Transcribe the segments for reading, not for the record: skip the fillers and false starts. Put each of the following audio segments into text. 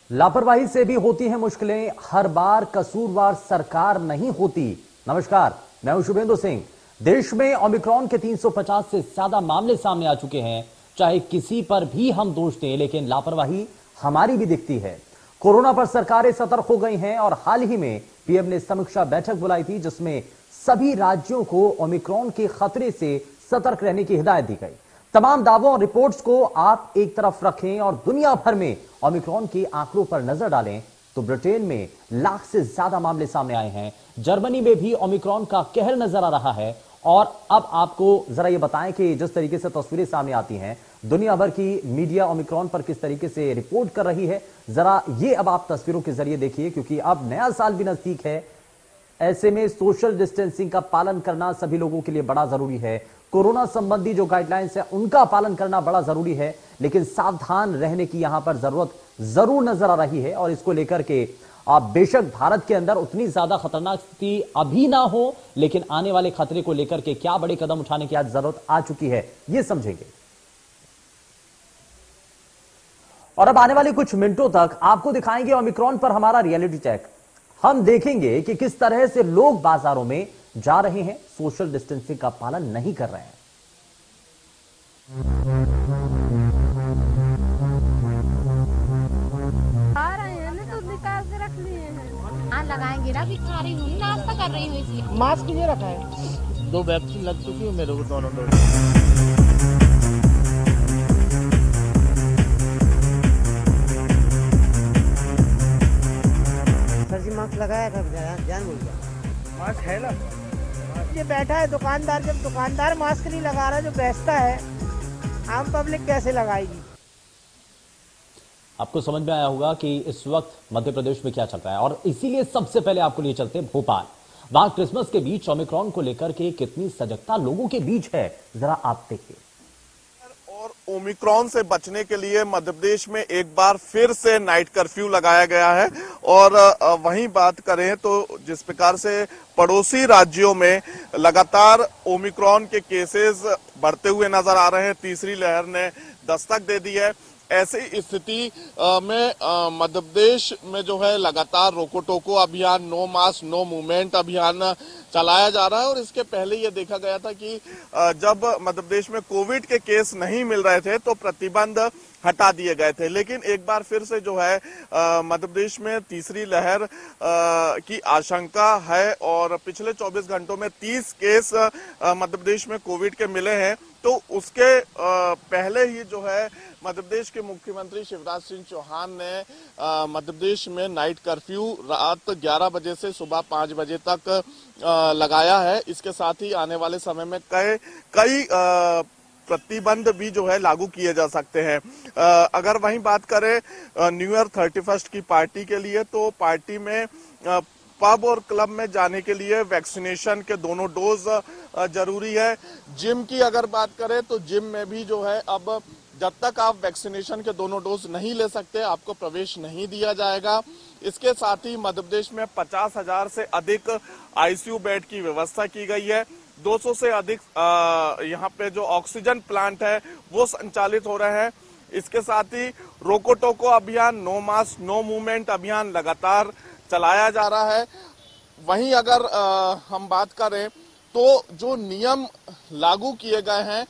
लापरवाही से भी होती हैं मुश्किलें, हर बार कसूरवार सरकार नहीं होती। नमस्कार, मैं हूं शुभेंदु सिंह। देश में ओमिक्रॉन के 350 से ज्यादा मामले सामने आ चुके हैं। चाहे किसी पर भी हम दोष दें, लेकिन लापरवाही हमारी भी दिखती है। कोरोना पर सरकारें सतर्क हो गई हैं और हाल ही में पीएम ने समीक्षा बैठक बुलाई थी, जिसमें सभी राज्यों को ओमिक्रॉन के खतरे से सतर्क रहने की हिदायत दी गई। तमाम दावों और रिपोर्ट्स को आप एक तरफ रखें और दुनिया भर में ओमिक्रॉन के आंकड़ों पर नजर डालें तो ब्रिटेन में लाख से ज्यादा मामले सामने आए हैं। जर्मनी में भी ओमिक्रॉन का कहर नजर आ रहा है। और अब आपको जरा यह बताएं कि जिस तरीके से तस्वीरें सामने आती हैं, दुनिया भर की मीडिया ओमिक्रॉन पर किस तरीके से रिपोर्ट कर रही है, जरा ये अब आप तस्वीरों के जरिए देखिए, क्योंकि अब नया साल भी नजदीक है। ऐसे में सोशल डिस्टेंसिंग का पालन करना सभी लोगों के लिए बड़ा जरूरी है। कोरोना संबंधी जो गाइडलाइंस है उनका पालन करना बड़ा जरूरी है, लेकिन सावधान रहने की यहां पर जरूरत जरूर नजर आ रही है। और इसको लेकर के आप बेशक भारत के अंदर उतनी ज्यादा खतरनाक स्थिति अभी ना हो, लेकिन आने वाले खतरे को लेकर के क्या बड़े कदम उठाने की आज जरूरत आ चुकी है, यह समझेंगे। और अब आने वाले कुछ मिनटों तक आपको दिखाएंगे ओमिक्रॉन पर हमारा रियलिटी चेक। हम देखेंगे कि किस तरह से लोग बाजारों में जा रहे हैं, सोशल डिस्टेंसिंग का पालन नहीं कर रहे हैं। आ रहे हैं ना, तो निकाल के रख लिए हैं। हाँ लगाएंगे ना, अभी खा रही हूँ, नाश्ता कर रही हूँ इसलिए। मास्क ये रखा है। 2 वैक्सीन लग चुकी है मेरे को, दोनों दो। सर जी मास्क लगाया था, जान भूल गया। मास्क है ना, ये बैठा है दुकानदार, जब दुकानदार मास्क नहीं लगा रहा, जो बेचता है आम पब्लिक कैसे लगाएगी। आपको समझ में आया होगा कि इस वक्त मध्य प्रदेश में क्या चल रहा है, और इसीलिए सबसे पहले आपको लिए चलते हैं भोपाल। वहां क्रिसमस के बीच ओमिक्रॉन को लेकर के कितनी सजगता लोगों के बीच है, जरा आप देखिए। और ओमिक्रॉन से बचने के लिए मध्य प्रदेश में एक बार फिर से नाइट कर्फ्यू लगाया गया है। और वहीं बात करें तो जिस प्रकार से पड़ोसी राज्यों में लगातार ओमिक्रॉन के केसेस बढ़ते हुए नजर आ रहे हैं, तीसरी लहर ने दस्तक दे दी है। ऐसी स्थिति में मध्य प्रदेश में जो है लगातार रोको टोको अभियान, नो मास्क नो मूवमेंट अभियान चलाया जा रहा है। और इसके पहले ये देखा गया था कि जब मध्य प्रदेश में कोविड के केस नहीं मिल रहे थे तो प्रतिबंध हटा दिए गए थे, लेकिन एक बार फिर से जो है मध्य प्रदेश में तीसरी लहर की आशंका है। और पिछले 24 घंटों में 30 केस मध्य प्रदेश में कोविड के मिले हैं। तो उसके पहले ही जो है मध्य प्रदेश के मुख्यमंत्री शिवराज सिंह चौहान ने मध्य प्रदेश में नाइट कर्फ्यू रात 11 बजे से सुबह 5 बजे तक लगाया है। इसके साथ ही आने वाले समय में कई प्रतिबंध भी जो है लागू किए जा सकते हैं। अगर वहीं बात करें न्यू ईयर 31 की पार्टी के लिए, तो पार्टी में पब और क्लब में जाने के लिए वैक्सीनेशन के दोनों डोज जरूरी है। जिम की अगर बात करें तो जिम में भी जो है अब जब तक आप वैक्सीनेशन के दोनों डोज नहीं ले सकते, आपको प्रवेश नहीं दिया जाएगा। इसके साथ ही मध्य प्रदेश में 50,000 से अधिक आईसीयू बेड की व्यवस्था की गई है। 200 से अधिक यहाँ पे जो ऑक्सीजन प्लांट है वो संचालित हो रहे हैं। इसके साथ ही रोको टोको अभियान, नो मास्क नो मूवमेंट अभियान लगातार चलाया जा रहा है। वहीं अगर हम बात करें तो जो नियम लागू किए गए हैं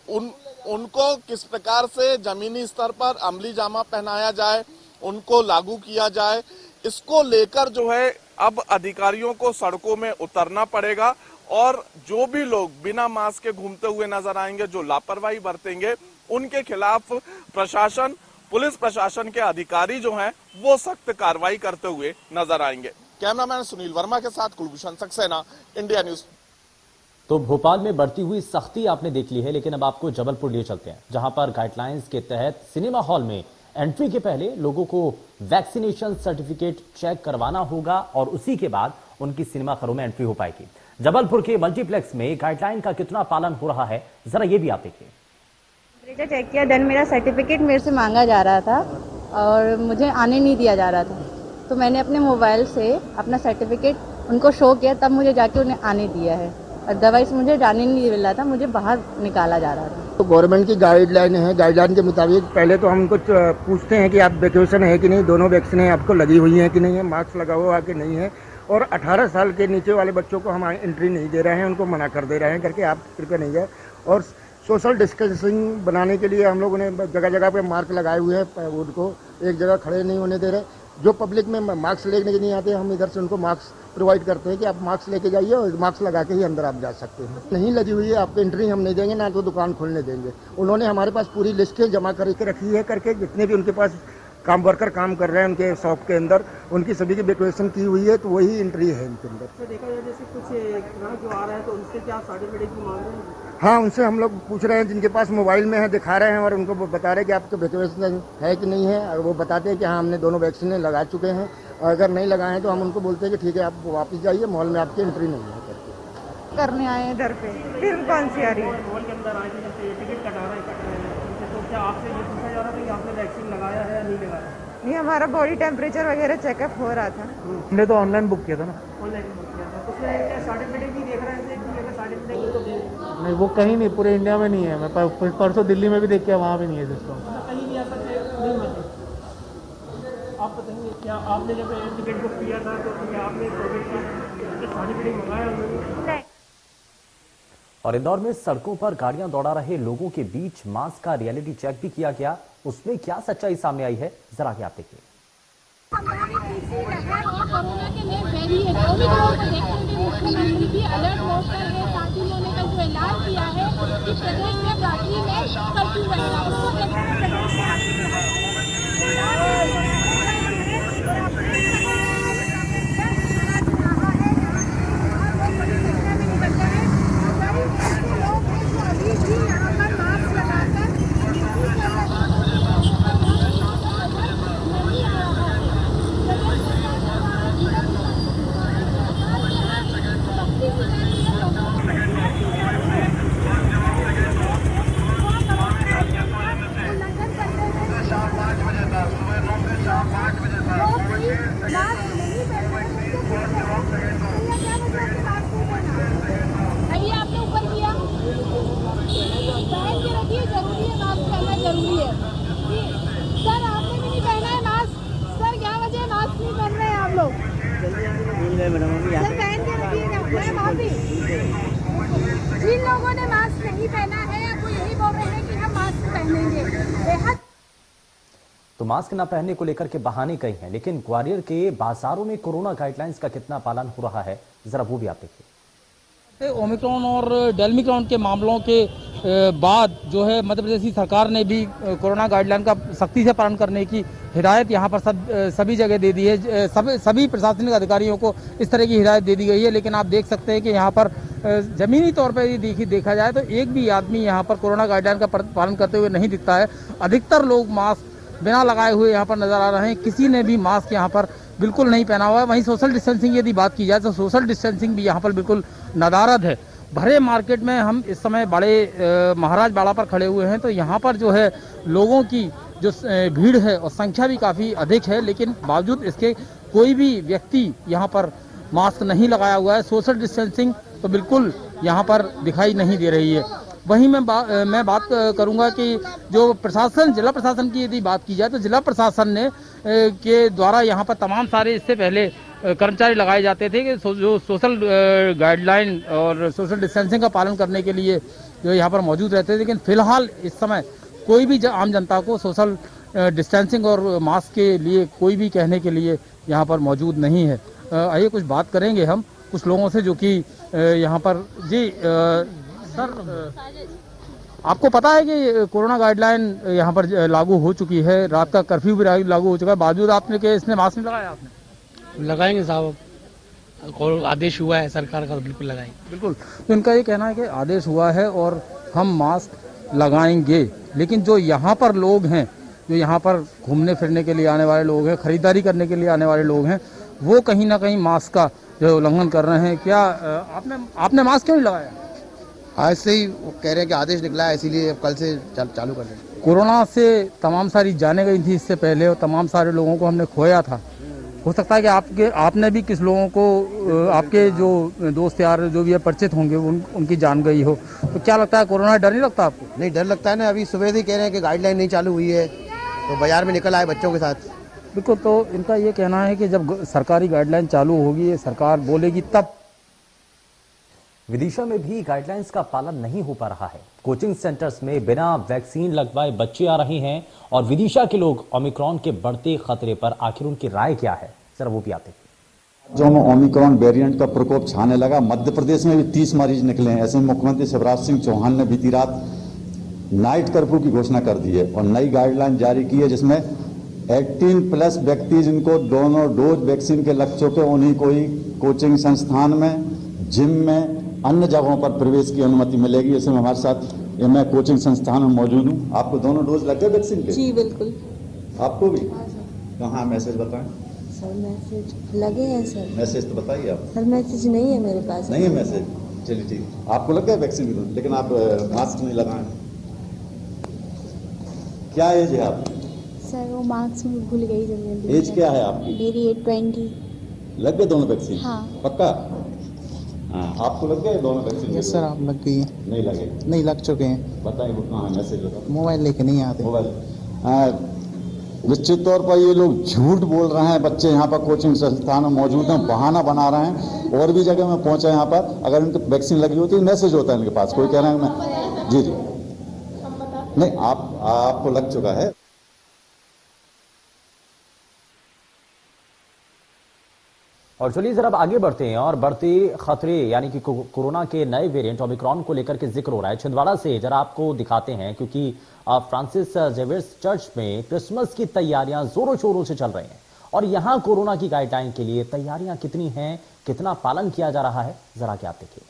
उनको किस प्रकार से जमीनी स्तर पर अमली जामा पहनाया जाए, उनको लागू किया जाए, इसको लेकर जो है अब अधिकारियों को सड़कों में उतरना पड़ेगा। और जो भी लोग बिना मास्क के घूमते हुए नजर आएंगे, जो लापरवाही बरतेंगे, उनके खिलाफ प्रशासन, पुलिस प्रशासन के अधिकारी जो हैं वो सख्त कार्रवाई करते हुए नजर आएंगे। कैमरामैन सुनील वर्मा के साथ कुलभूषण सक्सेना, इंडिया न्यूज। तो भोपाल में बढ़ती हुई सख्ती आपने देख ली है, लेकिन अब आपको जबलपुर लिए चलते हैं, जहां पर गाइडलाइंस के तहत सिनेमा हॉल में एंट्री के पहले लोगों को वैक्सीनेशन सर्टिफिकेट चेक करवाना होगा और उसी के बाद उनकी सिनेमा घरों में एंट्री हो पाएगी। जबलपुर के मल्टीप्लेक्स में गाइडलाइन का कितना पालन हो रहा है, जरा ये भी आप देखिए। टेम्परेचर चेक किया, देन मेरा सर्टिफिकेट मेरे से मांगा जा रहा था और मुझे आने नहीं दिया जा रहा था, तो मैंने अपने मोबाइल से अपना सर्टिफिकेट उनको शो किया, तब मुझे जाके उन्हें आने दिया है। अदरवाइज मुझे जाने नहीं मिल रहा था, मुझे बाहर निकाला जा रहा था। तो गवर्नमेंट की गाइडलाइन है, गाइडलाइन के मुताबिक पहले तो हम उनको पूछते हैं कि आप वैक्सीनेशन है कि नहीं, दोनों वैक्सीनें आपको लगी हुई हैं कि नहीं है, मास्क लगा हुआ कि नहीं है, और 18 साल के नीचे वाले बच्चों को हम एंट्री नहीं दे रहे हैं, उनको मना कर दे रहे हैं करके आप कृपया नहीं जाए। और सोशल डिस्टेंसिंग बनाने के लिए हम लोगों ने जगह जगह पे मार्क लगाए हुए हैं, उनको एक जगह खड़े नहीं होने दे रहे। जो पब्लिक में मास्क लेने के नहीं आते, हम इधर से उनको मास्क प्रोवाइड करते हैं कि आप मास्क लेके जाइए और मास्क लगा के ही अंदर आप जा सकते हैं। नहीं लगी हुई है आपको एंट्री हम नहीं देंगे, ना तो दुकान खोलने देंगे। उन्होंने हमारे पास पूरी लिस्टें जमा करके रखी है करके, जितने भी उनके पास वर्कर काम कर रहे हैं उनके शॉप के अंदर, उनकी सभी की वैक्सीनेशन की हुई है, तो वही एंट्री है इनके अंदर। तो देखा जाए जैसे कुछ ग्राहक जो आ रहे हैं तो उनसे क्या सर्टिफिकेट की मांग रहे हैं? हाँ, उनसे हम लोग पूछ रहे हैं, जिनके पास मोबाइल में है दिखा रहे हैं और उनको बता रहे हैं कि आपको वैक्सीनेशन है कि नहीं है। वो बताते हैं कि हाँ हमने दोनों वैक्सीनें लगा चुके हैं, और अगर नहीं लगाए हैं तो हम उनको बोलते हैं कि ठीक है आप वापस जाइए, मॉल में आपकी एंट्री नहीं है करने आए इधर पे, फिर कौन सी आ रही है? मॉल के अंदर आए थे, जैसे टिकट कटा रहे हैं, तो क्या आपसे ये पूछा जा रहा था कि आपने वैक्सीन लगाया है या नहीं लगाया? नहीं, हमारा बॉडी टेम्परेचर वगैरह चेकअप हो रहा था। हमने तो ऑनलाइन बुक किया था ना। ऑनलाइन बुक किया था, तो उसमें क्या सर्टिफिकेट भी देख रहे थे कि अगर सर्टिफिकेट तो दे नहीं, वो कहीं नहीं, पूरे इंडिया में नहीं है। मैं परसों दिल्ली में भी देख के वहाँ भी नहीं है सिस्टम। कहीं भी ऐसा नहीं होता। आप बताइए, क्या आपने जब टिकट बुक किया था तो क्या आपने कोविड का सर्टिफिकेट मंगाया उन्होंने? और इंदौर में सड़कों पर गाड़ियां दौड़ा रहे लोगों के बीच मास्क का रियलिटी चेक भी किया गया। उसमें क्या सच्चाई सामने आई है, जरा आगे आप देखिए। कोरोना के नए वेरिएंट ओमिक्रॉन को देखते हुए मुख्यमंत्री भी अलर्ट मोड पर है। साथ ही उन्होंने कल जो ऐलान किया है कि प्रदेश में रात्रि में कर्फ्यू रहेगा। उसको देखते हुए प्रदेश जिन लोगों ने मास्क नहीं पहना है वो यही बोल रहे हैं कि हम मास्क पहनेंगे। बेहद तो मास्क न पहनने को लेकर के बहाने कई हैं, लेकिन ग्वालियर के बाजारों में कोरोना गाइडलाइंस का कितना पालन हो रहा है, जरा वो भी आप देखिए। ओमिक्रॉन और डेल्मिक्रॉन के मामलों के बाद जो है मध्य प्रदेश की सरकार ने भी कोरोना गाइडलाइन का सख्ती से पालन करने की हिदायत यहाँ पर सभी जगह दे दी है। सभी प्रशासनिक अधिकारियों को इस तरह की हिदायत दे दी गई है। लेकिन आप देख सकते हैं कि यहाँ पर जमीनी तौर पर यदि देखा जाए तो एक भी आदमी यहाँ पर कोरोना गाइडलाइन का पालन करते हुए नहीं दिखता है। अधिकतर लोग मास्क बिना लगाए हुए यहाँ पर नजर आ रहे हैं। किसी ने भी मास्क यहाँ पर बिल्कुल नहीं पहना हुआ है। वहीं सोशल डिस्टेंसिंग यदि बात की जाए तो सोशल डिस्टेंसिंग भी यहाँ पर बिल्कुल नदारद है। भरे मार्केट में हम इस समय बड़े महाराज बाड़ा पर खड़े हुए हैं, तो यहाँ पर जो है लोगों की जो भीड़ है और संख्या भी काफ़ी अधिक है, लेकिन बावजूद इसके कोई भी व्यक्ति यहाँ पर मास्क नहीं लगाया हुआ है। सोशल डिस्टेंसिंग तो बिल्कुल यहाँ पर दिखाई नहीं दे रही है। वहीं मैं बात करूंगा कि जो प्रशासन, जिला प्रशासन की यदि बात की जाए तो जिला प्रशासन ने के द्वारा यहाँ पर तमाम सारे इससे पहले कर्मचारी लगाए जाते थे कि जो सोशल गाइडलाइन और सोशल डिस्टेंसिंग का पालन करने के लिए जो यहाँ पर मौजूद रहते थे। लेकिन फिलहाल इस समय कोई भी आम जनता को सोशल डिस्टेंसिंग और मास्क के लिए कोई भी कहने के लिए यहाँ पर मौजूद नहीं है। आइए कुछ बात करेंगे हम कुछ लोगों से जो कि यहाँ पर जी सर, आपको पता है कि कोरोना गाइडलाइन यहाँ पर लागू हो चुकी है, रात का कर्फ्यू भी लागू हो चुका है, बावजूद आपने के इसने मास्क नहीं लगाया? आपने लगाएंगे साहब, आदेश हुआ है सरकार का तो बिल्कुल लगाएंगे। बिल्कुल, तो इनका ये कहना है कि आदेश हुआ है और हम मास्क लगाएंगे। लेकिन जो यहाँ पर लोग हैं, जो यहाँ पर घूमने फिरने के लिए आने वाले लोग हैं, खरीदारी करने के लिए आने वाले लोग हैं, वो कहीं ना कहीं मास्क का जो उल्लंघन कर रहे हैं। क्या आपने मास्क क्यों नहीं लगाया? आज से ही वो कह रहे हैं कि आदेश निकला है, इसीलिए कल से चालू कर रहे हैं। कोरोना से तमाम सारी जाने गई थी इससे पहले और तमाम सारे लोगों को हमने खोया था, हो सकता है कि आपने भी किस लोगों को आपके जो दोस्त यार जो भी है परिचित होंगे उनकी जान गई हो, तो क्या लगता है कोरोना डर नहीं लगता आपको? नहीं, डर लगता है ना। अभी सुबह से ही कह रहे हैं कि गाइडलाइन नहीं चालू हुई है, तो बाजार में निकल आए बच्चों के साथ। बिल्कुल, तो इनका ये कहना है कि जब सरकारी गाइडलाइन चालू होगी, ये सरकार बोलेगी तब। विदिशा में भी गाइडलाइंस का पालन नहीं हो पा रहा है। कोचिंग सेंटर्स में बिना वैक्सीन लगवाए बच्चे आ रहे हैं और विदिशा के लोग ओमिक्रॉन के बढ़ते खतरे पर आखिर उनकी राय क्या है, जरा वो भी आते हैं। जो में ओमिक्रॉन वेरिएंट का प्रकोप छाने लगा, मध्य प्रदेश में भी 30 मरीज निकले हैं। ऐसे में मुख्यमंत्री शिवराज सिंह चौहान ने बीती रात नाइट कर्फ्यू की घोषणा कर दी है और नई गाइडलाइन जारी की है, जिसमें 18+ व्यक्ति जिनको दोनों डोज वैक्सीन के लग चुके उन्हीं को ही कोचिंग संस्थान में, जिम में, अन्य जगहों पर प्रवेश की अनुमति मिलेगी। इसमें हमारे साथ मैं कोचिंग संस्थान में मौजूद हूँ। आपको दोनों डोज लग गए वैक्सीन के? जी बिल्कुल। आपको भी? कहाँ मैसेज बताएं? सर मैसेज लगे हैं सर। मैसेज तो बताइए आप। सर मैसेज नहीं है मेरे पास। नहीं है मैसेज? चलिए ठीक। आपको लग गया वैक्सीन, लेकिन आप मास्क नहीं लगाएं। क्या एज है आपकी? सर वो मार्क्स में भूल गई जल्दी। एज क्या है आपकी? मेरी 20। लग गए दोनों वैक्सीन? हाँ। पक्का? हाँ, आपको लग गए दोनों वैक्सीन? यस सर, आप लग गई है। नहीं लगे? नहीं, लग चुके हैं। बताइए वो कहाँ है, मैसेज बताओ। मोबाइल लेके नहीं आते। मोबाइल। निश्चित तौर पर ये लोग झूठ बोल रहे हैं। बच्चे यहाँ पर कोचिंग संस्थान में मौजूद हैं, बहाना बना रहे हैं। और भी जगह में पहुंचे यहाँ पर, अगर इनको वैक्सीन लगी होती है मैसेज होता है इनके पास। कोई कह रहा है मैं जी नहीं, आपको लग चुका है। और चलिए जरा अब आगे बढ़ते हैं और बढ़ते खतरे यानी कि कोरोना के नए वेरिएंट ओमिक्रॉन को लेकर के जिक्र हो रहा है। छिंदवाड़ा से जरा आपको दिखाते हैं, क्योंकि फ्रांसिस जेवियर्स चर्च में क्रिसमस की तैयारियां जोरों शोरों से चल रही हैं और यहां कोरोना की गाइडलाइन के लिए तैयारियां कितनी हैं, कितना पालन किया जा रहा है, जरा क्या आप देखिए।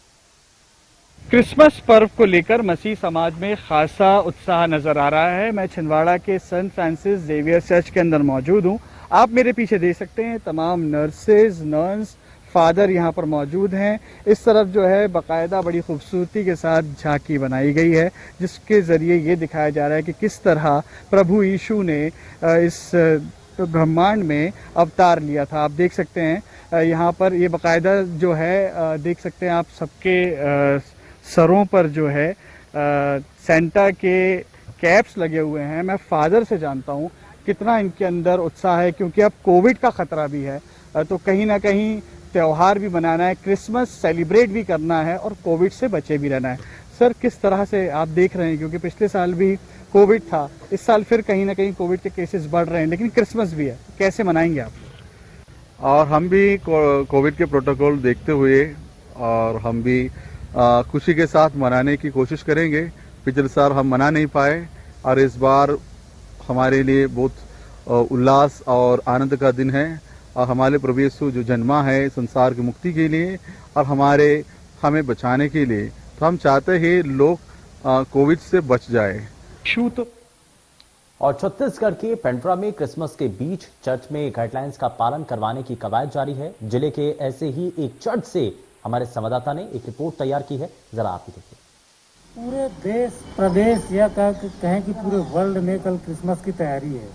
क्रिसमस पर्व को लेकर मसीह समाज में खासा उत्साह नजर आ रहा है। मैं छिंदवाड़ा के सेंट फ्रांसिस जेवियर चर्च के अंदर मौजूद हूं। आप मेरे पीछे देख सकते हैं तमाम नर्सेज, नर्स, फादर यहाँ पर मौजूद हैं। इस तरफ जो है बाकायदा बड़ी खूबसूरती के साथ झांकी बनाई गई है, जिसके ज़रिए ये दिखाया जा रहा है कि किस तरह प्रभु यीशु ने इस ब्रह्मांड में अवतार लिया था। आप देख सकते हैं यहाँ पर ये बाकायदा जो है देख सकते हैं आप सबके सरों पर जो है सेंटा के कैप्स लगे हुए हैं। मैं फादर से जानता हूँ कितना इनके अंदर उत्साह है, क्योंकि अब कोविड का खतरा भी है, तो कहीं ना कहीं त्यौहार भी मनाना है, क्रिसमस सेलिब्रेट भी करना है और कोविड से बचे भी रहना है। सर, किस तरह से आप देख रहे हैं, क्योंकि पिछले साल भी कोविड था, इस साल फिर कहीं ना कहीं कोविड के केसेस बढ़ रहे हैं, लेकिन क्रिसमस भी है, कैसे मनाएंगे आप? और हम भी कोविड के प्रोटोकॉल देखते हुए और हम भी खुशी के साथ मनाने की कोशिश करेंगे। पिछले साल हम मना नहीं पाए और इस बार हमारे लिए बहुत उल्लास और आनंद का दिन है। और हमारे प्रभु यीशु जो जन्मा है संसार की मुक्ति के लिए और हमें बचाने के लिए, तो हम चाहते हैं लोग कोविड से बच जाए। और छत्तीसगढ़ के पेंड्रा में क्रिसमस के बीच चर्च में गाइडलाइंस का पालन करवाने की कवायद जारी है। जिले के ऐसे ही एक चर्च से हमारे संवाददाता ने एक रिपोर्ट तैयार की है, जरा आप ही देखिए। पूरे देश प्रदेश या कहें कि पूरे वर्ल्ड में कल क्रिसमस की तैयारी है।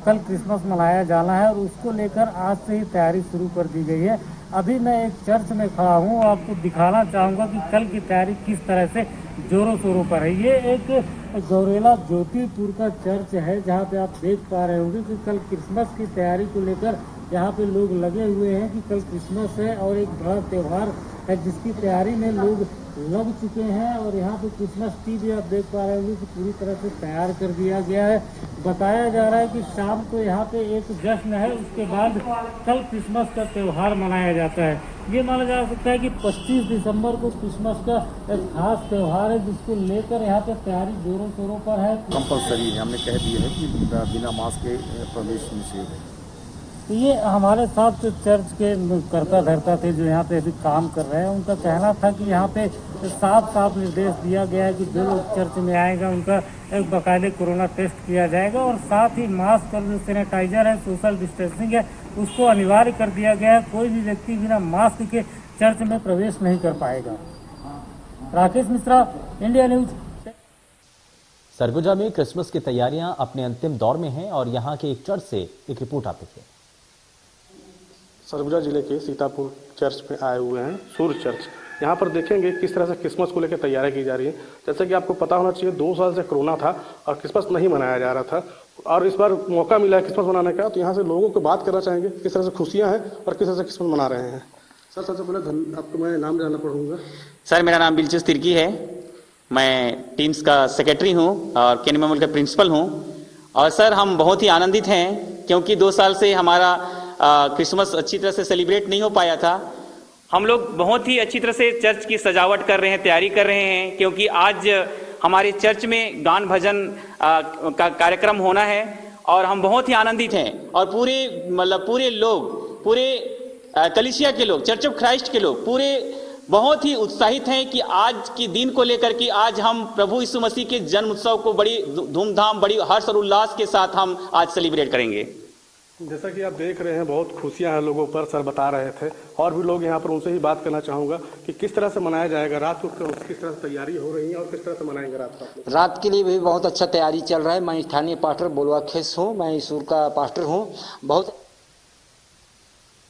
कल क्रिसमस मनाया जाना है और उसको लेकर आज से ही तैयारी शुरू कर दी गई है। अभी मैं एक चर्च में खड़ा हूँ, आपको दिखाना चाहूँगा कि कल की तैयारी किस तरह से जोरों शोरों पर है। ये एक गौरेला ज्योतिपुर का चर्च है, जहाँ पे आप देख पा रहे होंगे कि कल क्रिसमस की तैयारी को लेकर यहाँ पे लोग लगे हुए हैं कि कल क्रिसमस है और एक बड़ा त्यौहार है जिसकी तैयारी में लोग लग चुके हैं। और यहाँ पे क्रिसमस ट्री भी आप देख पा रहे होंगे कि पूरी तरह से तैयार कर दिया गया है। बताया जा रहा है कि शाम को यहाँ पे एक जश्न है, उसके बाद कल क्रिसमस का त्यौहार मनाया जाता है। ये माना जा सकता है कि 25 दिसंबर को क्रिसमस का एक खास त्यौहार है, जिसको लेकर यहाँ पे तैयारी जोरों शोरों पर है। कंपलसरी है, हमने कह दिया है कि बिना मास्क के प्रवेश निषेध है। ये हमारे साथ चर्च के कर्ता धर्ता थे जो यहाँ पे अभी काम कर रहे हैं, उनका कहना था कि यहाँ पे साफ साफ निर्देश दिया गया है कि जो लोग चर्च में आएगा उनका एक बाकायदे कोरोना टेस्ट किया जाएगा और साथ ही मास्क और जो सैनिटाइजर है, सोशल डिस्टेंसिंग है, उसको अनिवार्य कर दिया गया है। कोई भी व्यक्ति बिना मास्क के चर्च में प्रवेश नहीं कर पाएगा। Rakesh Mishra, India news. सरगुजा में क्रिसमस की तैयारियां अपने अंतिम दौर में हैं और यहां के एक चर्च से एक रिपोर्ट आप देखिए। सरगुजा जिले के सीतापुर चर्च में आए हुए हैं, सूर्य चर्च। यहाँ पर देखेंगे किस तरह से क्रिसमस को लेकर तैयारियां की जा रही हैं। जैसे कि आपको पता होना चाहिए 2 साल से कोरोना था और क्रिसमस नहीं मनाया जा रहा था, और इस बार मौका मिला है क्रिसमस मनाने का। तो यहाँ से लोगों को बात करना चाहेंगे किस तरह से खुशियाँ हैं और किस तरह से क्रिसमस मना रहे हैं। सर, सबसे पहले आपको मैं नाम जानना पड़ूंगा। सर, मेरा नाम बिलचुस तिर्की है। मैं टीम्स का सेक्रेटरी हूँ और केनी मेमोरियल का प्रिंसिपल हूँ। और सर, हम बहुत ही आनंदित हैं क्योंकि 2 साल से हमारा क्रिसमस अच्छी तरह से सेलिब्रेट नहीं हो पाया था। हम लोग बहुत ही अच्छी तरह से चर्च की सजावट कर रहे हैं, तैयारी कर रहे हैं, क्योंकि आज हमारे चर्च में गान भजन का कार्यक्रम होना है और हम बहुत ही आनंदित हैं। और पूरे लोग, पूरे कलीसिया के लोग, चर्च ऑफ क्राइस्ट के लोग पूरे बहुत ही उत्साहित हैं कि आज के दिन को लेकर कि आज हम प्रभु यीशु मसीह के जन्म उत्सव को बड़ी धूमधाम, बड़ी हर्ष और उल्लास के साथ हम आज सेलिब्रेट करेंगे। जैसा कि आप देख रहे हैं बहुत खुशियां हैं लोगों पर, सर बता रहे थे। और भी लोग यहाँ पर, उनसे ही बात करना चाहूँगा कि किस तरह से मनाया जाएगा रात को, किस तरह से तैयारी हो रही है और किस तरह से मनाएंगे रात के लिए भी बहुत अच्छा तैयारी चल रहा है। मैं स्थानीय पास्टर बोलवा खेस हूँ, मैं ईश्वर का पास्टर हूँ। बहुत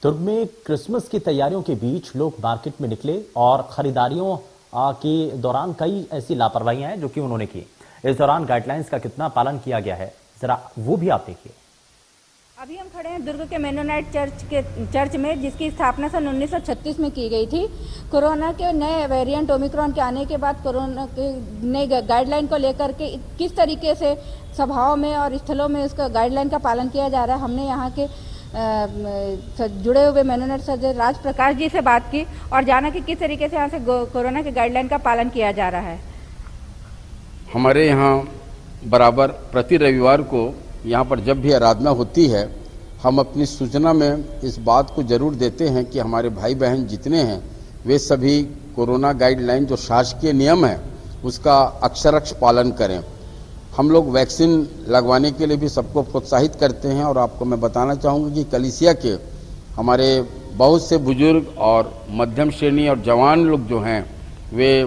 दुर्ग में क्रिसमस की तैयारियों के बीच लोग मार्केट में निकले और खरीदारियों के दौरान कई ऐसी लापरवाहियां हैं जो कि उन्होंने की। इस दौरान गाइडलाइंस का कितना पालन किया गया है, जरा वो भी आप देखिए। अभी हम खड़े हैं दुर्ग के मेनोनाइट चर्च में, जिसकी स्थापना सन 1936 में की गई थी। कोरोना के नए वेरिएंट ओमिक्रॉन के आने के बाद कोरोना के नए गाइडलाइन को लेकर के किस तरीके से सभाओं में और स्थलों में उसका गाइडलाइन का पालन किया जा रहा है, हमने यहाँ के जुड़े हुए मेनोनाइट सदस्य राज प्रकाश जी से बात की और जाना कि किस तरीके से यहाँ से कोरोना के गाइडलाइन का पालन किया जा रहा है। हमारे यहाँ बराबर प्रति रविवार को यहाँ पर जब भी आराधना होती है, हम अपनी सूचना में इस बात को जरूर देते हैं कि हमारे भाई बहन जितने हैं वे सभी कोरोना गाइडलाइन जो शासकीय नियम है उसका अक्षरश पालन करें। हम लोग वैक्सीन लगवाने के लिए भी सबको प्रोत्साहित करते हैं। और आपको मैं बताना चाहूँगा कि कलीसिया के हमारे बहुत से बुजुर्ग और मध्यम श्रेणी और जवान लोग जो हैं वे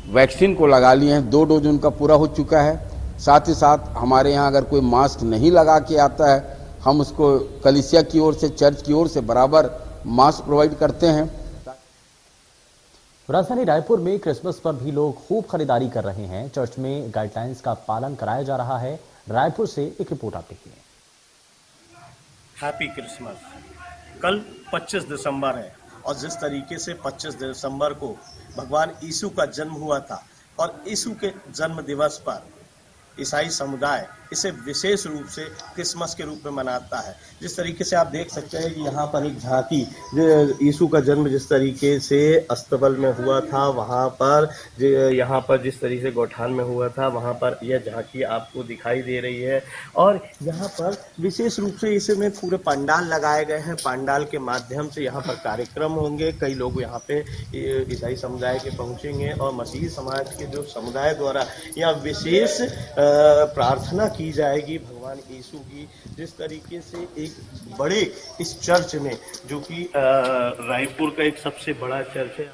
वैक्सीन को लगा लिए हैं, 2 डोज उनका पूरा हो चुका है। साथ ही साथ हमारे यहाँ अगर कोई मास्क नहीं लगा के आता है, हम उसको कलीसिया की ओर से, चर्च की ओर से बराबर मास्क प्रोवाइड करते हैं। राजधानी रायपुर में क्रिसमस पर भी लोग खूब खरीदारी कर रहे हैं। चर्च में गाइडलाइंस का पालन कराया जा रहा है। रायपुर से एक रिपोर्ट आप देखिए। Happy Christmas. कल 25 दिसंबर है और जिस तरीके से 25 दिसंबर को भगवान यीशु का जन्म हुआ था और यीशु के जन्म दिवस पर ईसाई समुदाय इसे विशेष रूप से क्रिसमस के रूप में मनाता है। जिस तरीके से आप देख सकते हैं कि यहाँ पर एक झांकी, यीशु का जन्म जिस तरीके से अस्तबल में हुआ था, वहाँ पर यहाँ पर जिस तरीके से गौठान में हुआ था, वहाँ पर यह झांकी आपको दिखाई दे रही है। और यहाँ पर विशेष रूप से इसमें पूरे पंडाल लगाए गए हैं। पंडाल के माध्यम से यहाँ पर कार्यक्रम होंगे। कई लोग यहाँ पे ईसाई समुदाय के पहुँचेंगे और मसीही समाज के जो समुदाय द्वारा यहाँ विशेष प्रार्थना की जाएगी भगवान यीशु की। जिस तरीके से एक बड़े इस चर्च में, जो कि रायपुर का एक सबसे बड़ा चर्च है।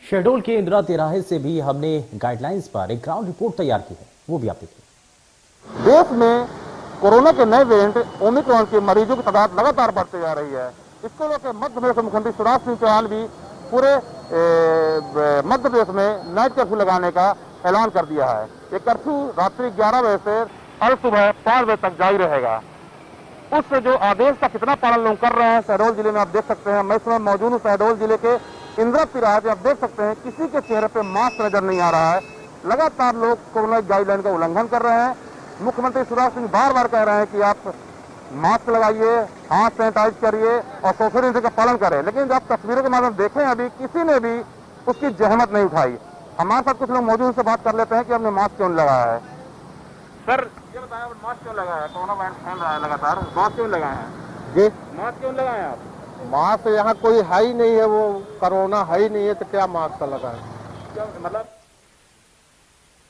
शहडोल के इंदिरा तिराहे से भी हमने गाइडलाइंस पर एक ग्राउंड रिपोर्ट तैयार की है, वो भी आप देखिए। देश में कोरोना के नए वेरिएंट ओमिक्रॉन के मरीजों की तादाद लगातार बढ़ती जा रही है। इसको लेकर मध्य प्रदेश मुख्यमंत्री शिवराज सिंह चौहान भी पूरे मध्य प्रदेश में नाइट कर्फ्यू लगाने का ऐलान कर दिया है। ये कर्फ्यू रात्रि 11 बजे से और सुबह 5 बजे तक जारी रहेगा। उस जो आदेश का कितना पालन लोग कर रहे हैं शहडोल जिले में आप देख सकते हैं। मैं इस समय मौजूद हूँ शहडोल जिले के इंदिरा तिराहे। आप देख सकते हैं किसी के चेहरे पे मास्क नजर नहीं आ रहा है। लगातार लोग कोरोना गाइडलाइन का उल्लंघन कर रहे हैं। मुख्यमंत्री शिवराज सिंह बार बार कह रहे हैं कि आप मास्क लगाइए, हाथ सैनिटाइज करिए और सोशल डिस्टेंस का पालन करें, लेकिन जब तस्वीरों के माध्यम देखें अभी किसी ने भी उसकी जहमत नहीं उठाई। हमारे साथ कुछ लोग मौजूद से बात कर लेते हैं कि हमने मास्क क्यों लगाया है। सर ये बताया मास्क क्यों लगाया है? कोरोना वायरस फैल रहा है लगातार, मास्क क्यों लगाए हैं? जी मास्क क्यों लगाए आप? मास्क यहाँ कोई है ही नहीं है, वो कोरोना है ही नहीं है तो क्या मास्क लगाए? मतलब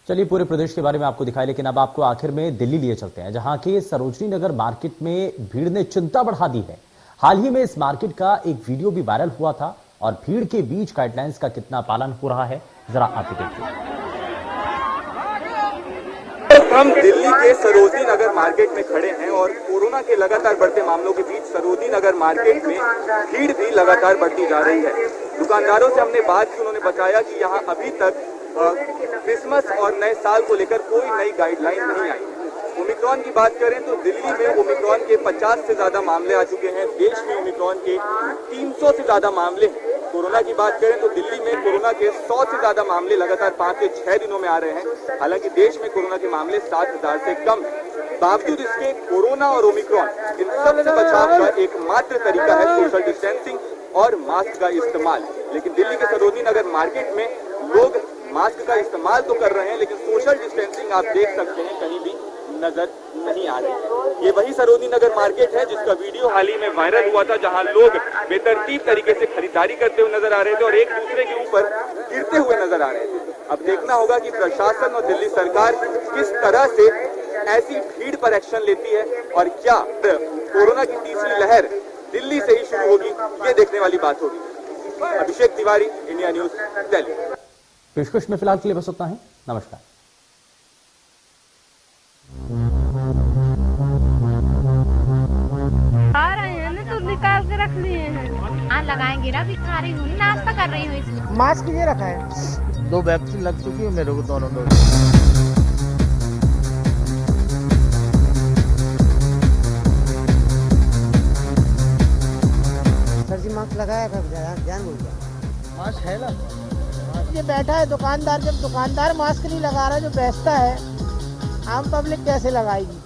चलिए पूरे प्रदेश के बारे में आपको दिखाएं, लेकिन अब आपको आखिर में दिल्ली लिए चलते हैं, जहां के सरोजनी नगर मार्केट में भीड़ ने चिंता बढ़ा दी है। हाल ही में इस मार्केट का एक वीडियो भी वायरल हुआ था और भीड़ के बीच गाइडलाइंस का कितना पालन हो रहा है जरा आप देखिए। हम दिल्ली के सरोजनी नगर मार्केट में खड़े हैं और कोरोना के लगातार बढ़ते मामलों के बीच सरोजनी नगर मार्केट में भीड़ भी लगातार बढ़ती जा रही है। दुकानदारों से हमने बात की, उन्होंने बताया कि यहाँ अभी तक क्रिसमस और नए साल को लेकर कोई नई गाइडलाइन नहीं आई। ओमिक्रॉन की बात करें तो दिल्ली में ओमिक्रॉन के 50 से ज्यादा मामले आ चुके हैं। देश में ओमिक्रॉन के 300 से ज्यादा मामले हैं। कोरोना की बात करें तो दिल्ली में कोरोना के 100 से ज्यादा मामले लगातार 5 से 6 दिनों में आ रहे हैं। हालांकि देश में कोरोना के मामले 7,000 से कम हैं। बावजूद इसके कोरोना और ओमिक्रॉन इन सबसे बचाव का एकमात्र तरीका है सोशल डिस्टेंसिंग और मास्क का इस्तेमाल। लेकिन दिल्ली के सरोजनी नगर मार्केट में लोग मास्क का इस्तेमाल तो कर रहे हैं, लेकिन सोशल डिस्टेंसिंग आप देख सकते हैं कहीं भी नजर नहीं आ रही। ये वही सरोजनी नगर मार्केट है जिसका वीडियो हाल ही में वायरल हुआ था, जहां लोग बेतरतीब तरीके से खरीदारी करते हुए नजर आ रहे थे और एक दूसरे के ऊपर गिरते हुए नजर आ रहे थे। अब देखना होगा कि प्रशासन और दिल्ली सरकार किस तरह से ऐसी भीड़ पर एक्शन लेती है और क्या कोरोना की तीसरी लहर दिल्ली से ही शुरू होगी, ये देखने वाली बात होगी। Abhishek Tiwari, India news, Delhi. पेशकश में फिलहाल के लिए बस उतना है। नमस्कार। आ रहे हैं ना तो निकाल के रख लिए हैं। हाँ लगाएंगे ना, अभी खा रही हूँ, नाश्ता कर रही हूँ इसलिए। मास्क ये रखा है। 2 वैक्सीन लग चुकी है मेरे को, दोनों डोज। सर जी मास्क लगाया था, ध्यान भूल गया। मास्क है ना, ये बैठा है दुकानदार, जब दुकानदार मास्क नहीं लगा रहा जो बेचता है, आम पब्लिक कैसे लगाएगी।